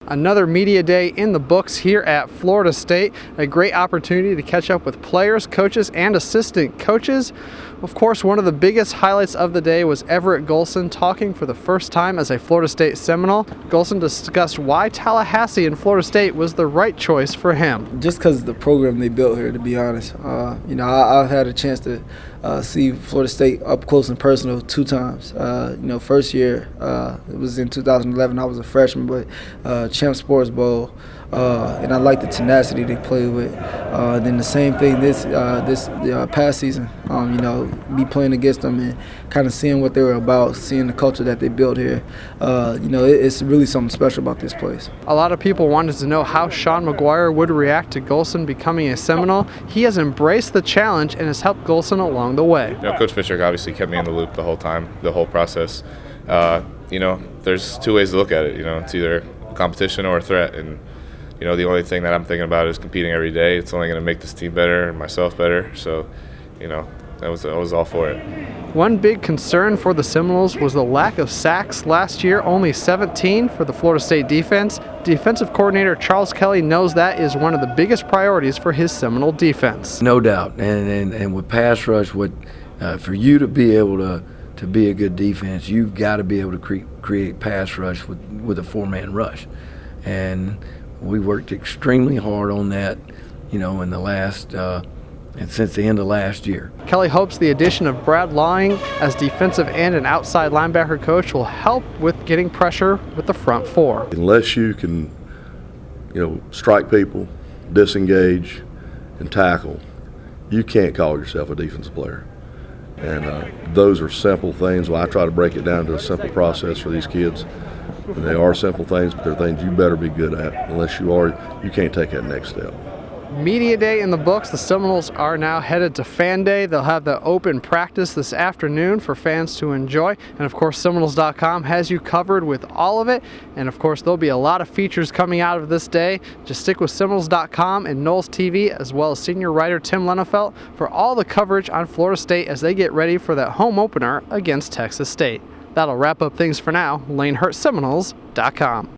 Another media day in the books here at Florida State. A great opportunity to catch up with players, coaches, and assistant coaches. Of course, one of the biggest highlights of the day was Everett Golson talking for the first time as a Florida State Seminole. Golson discussed why Tallahassee and Florida State was the right choice for him. Just because of the program they built here, to be honest. I've had a chance to see Florida State up close and personal 2 times. First year, it was in 2011. I was a freshman, but Champ Sports Bowl. And I like the tenacity they play with. Then the same thing this past season, me playing against them and kind of seeing what they were about, seeing the culture that they built here. It's really something special about this place. A lot of people wanted to know how Sean Maguire would react to Golson becoming a Seminole. He has embraced the challenge and has helped Golson along the way. Coach Fisher obviously kept me in the loop the whole time, the whole process. There's 2 ways to look at it. It's either competition or a threat, and the only thing that I'm thinking about is competing every day. It's only going to make this team better and myself better. So, I was all for it. One big concern for the Seminoles was the lack of sacks last year, only 17 for the Florida State defense. Defensive coordinator Charles Kelly knows that is one of the biggest priorities for his Seminole defense. No doubt, and with pass rush, for you to be able to be a good defense, you've got to be able to create pass rush with a 4-man rush. And we worked extremely hard on that, in the last and since the end of last year. Kelly hopes the addition of Brad Lawing as defensive end and outside linebacker coach will help with getting pressure with the front 4. Unless you can, strike people, disengage, and tackle, you can't call yourself a defensive player. And those are simple things. Well, I try to break it down to a simple process for these kids. And they are simple things, but they're things you better be good at. Unless you are, you can't take that next step. Media Day in the books. The Seminoles are now headed to Fan Day. They'll have the open practice this afternoon for fans to enjoy. And of course, Seminoles.com has you covered with all of it. And of course, there'll be a lot of features coming out of this day. Just stick with Seminoles.com and Knowles TV, as well as senior writer Tim Lenefelt for all the coverage on Florida State as they get ready for that home opener against Texas State. That'll wrap up things for now. Lane Hurt, Seminoles.com.